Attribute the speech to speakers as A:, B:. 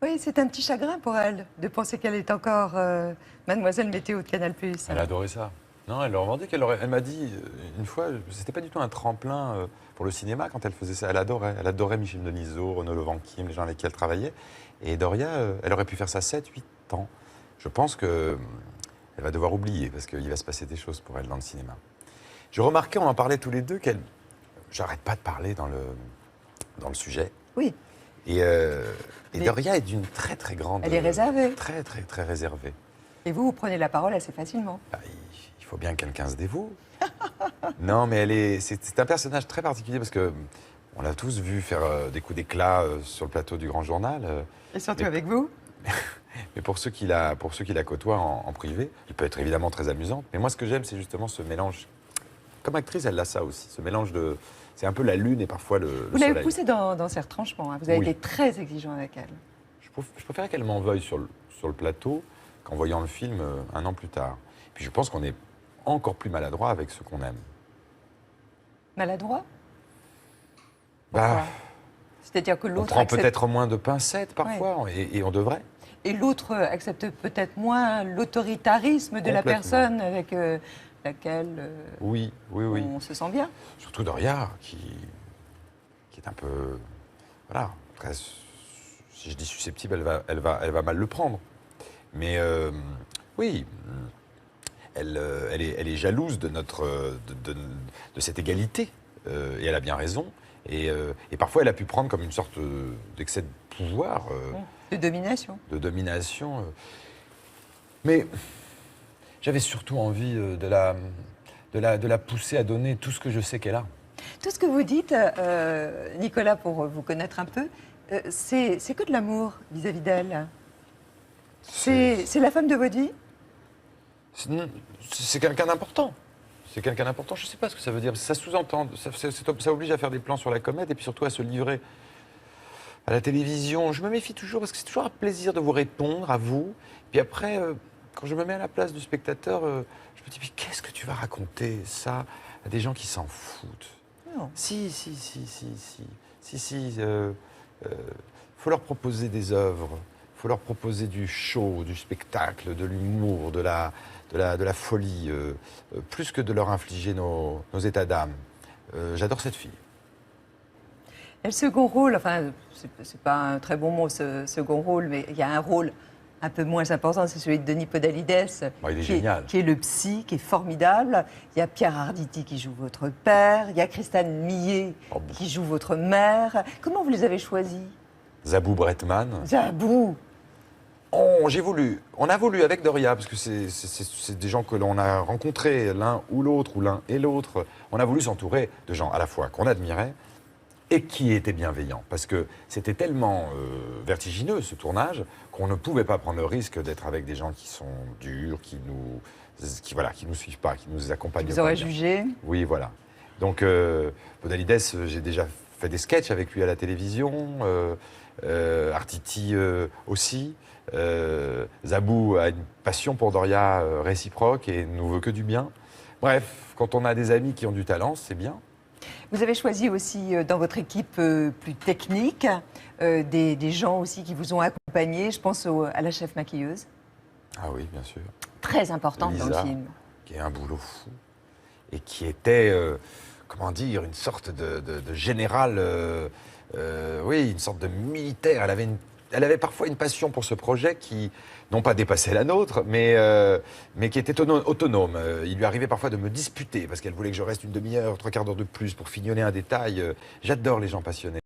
A: Oui, c'est un petit chagrin pour elle de penser qu'elle est encore Mademoiselle Météo de Canal+.
B: Elle adorait ça. Non, elle le revendique. Elle m'a dit une fois, c'était pas du tout un tremplin pour le cinéma quand elle faisait ça. Elle adorait. Elle adorait Michel Denisot, Renaud Levanquin, les gens avec qui elle travaillait. Et Doria, elle aurait pu faire ça 7, 8 ans. Je pense que elle va devoir oublier parce qu'il va se passer des choses pour elle dans le cinéma. Je remarquais, on en parlait tous les deux, qu'elle. J'arrête pas de parler dans le sujet.
A: Oui,
B: Et,
A: Mais-
B: Doria est d'une très très grande.
A: elle est réservée.
B: Très très très réservée.
A: Et vous prenez la parole assez facilement.
B: Bah, il faut bien que quelqu'un se dévoue. Non, mais c'est un personnage très particulier parce que on l'a tous vu faire des coups d'éclat sur le plateau du Grand Journal.
A: Et surtout
B: Mais-
A: avec vous.
B: Mais pour ceux qui la côtoient en privé, il peut être évidemment très amusante. Mais moi, ce que j'aime, c'est justement ce mélange. Comme actrice, elle a ça aussi. Ce mélange de. C'est un peu la lune et parfois le
A: Vous l'avez
B: soleil.
A: poussée dans ses retranchements. Vous avez
B: Oui.
A: été très exigeant avec elle.
B: Je préférais qu'elle m'en veuille sur le plateau qu'en voyant le film un an plus tard. Puis je pense qu'on est encore plus maladroit avec ce qu'on aime.
A: Maladroit.
B: Bah,
A: C'est-à-dire que
B: on
A: l'autre
B: prend
A: accepte...
B: peut-être moins de pincettes parfois, et on devrait.
A: Et l'autre accepte peut-être moins l'autoritarisme de la
B: Complètement.
A: personne avec laquelle
B: Oui, oui, oui.
A: on se sent bien.
B: Surtout Doria, qui est un peu. Voilà. Très, si je dis susceptible, elle va mal le prendre. Mais oui, elle est jalouse de, de cette égalité. Et elle a bien raison. Et parfois, elle a pu prendre comme une sorte d'excès de pouvoir,
A: De domination.
B: de domination. Mais j'avais surtout envie de la pousser à donner tout ce que je sais qu'elle a.
A: Tout ce que vous dites, Nicolas, pour vous connaître un peu, c'est que de l'amour vis-à-vis d'elle. C'est la femme de votre vie?
B: C'est quelqu'un d'important. C'est quelqu'un d'important. Je ne sais pas ce que ça veut dire. Ça sous-entend, ça oblige à faire des plans sur la comète et puis surtout à se livrer à la télévision. Je me méfie toujours parce que c'est toujours un plaisir de vous répondre, à vous. Puis après, quand je me mets à la place du spectateur, je me dis, mais qu'est-ce que tu vas raconter ça à des gens qui s'en foutent?
A: Non.
B: Si. Faut leur proposer des œuvres. Faut leur proposer du show, du spectacle, de l'humour, de la folie, plus que de leur infliger nos états d'âme. J'adore cette fille.
A: Et le second rôle, enfin, c'est pas un très bon mot, ce second rôle, mais il y a un rôle un peu moins important, c'est celui de Denis Podalides,
B: Bon, il est génial.
A: qui est le psy, qui est formidable. Il y a Pierre Arditi qui joue votre père, il y a Christine Millet
B: Oh, bon.
A: qui joue votre mère. Comment vous les avez choisis?
B: Zabou Bretman.
A: Zabou.
B: On a voulu avec Doria, parce que c'est des gens que l'on a rencontrés, l'un ou l'autre, ou l'un et l'autre. On a voulu s'entourer de gens à la fois qu'on admirait et qui étaient bienveillants. Parce que c'était tellement vertigineux, ce tournage, qu'on ne pouvait pas prendre le risque d'être avec des gens qui sont durs, qui nous suivent pas, qui nous accompagnent
A: Vous
B: pas
A: aurez
B: bien.
A: jugé.
B: Oui, voilà. Donc, Podalides, j'ai déjà fait des sketchs avec lui à la télévision, Arditi aussi. Zabou a une passion pour Doria réciproque et ne nous veut que du bien. Bref, quand on a des amis qui ont du talent, c'est bien.
A: Vous avez choisi aussi dans votre équipe plus technique des gens aussi qui vous ont accompagné. Je pense à la chef maquilleuse,
B: Ah oui, bien sûr.
A: très importante dans le
B: Lisa,
A: film.
B: qui est un boulot fou et qui était, comment dire, une sorte de général, oui, une sorte de militaire. Elle avait parfois une passion pour ce projet qui, non pas dépassait la nôtre, mais qui était autonome. Il lui arrivait parfois de me disputer parce qu'elle voulait que je reste une demi-heure, 3/4 d'heure de plus pour fignoler un détail. J'adore les gens passionnés.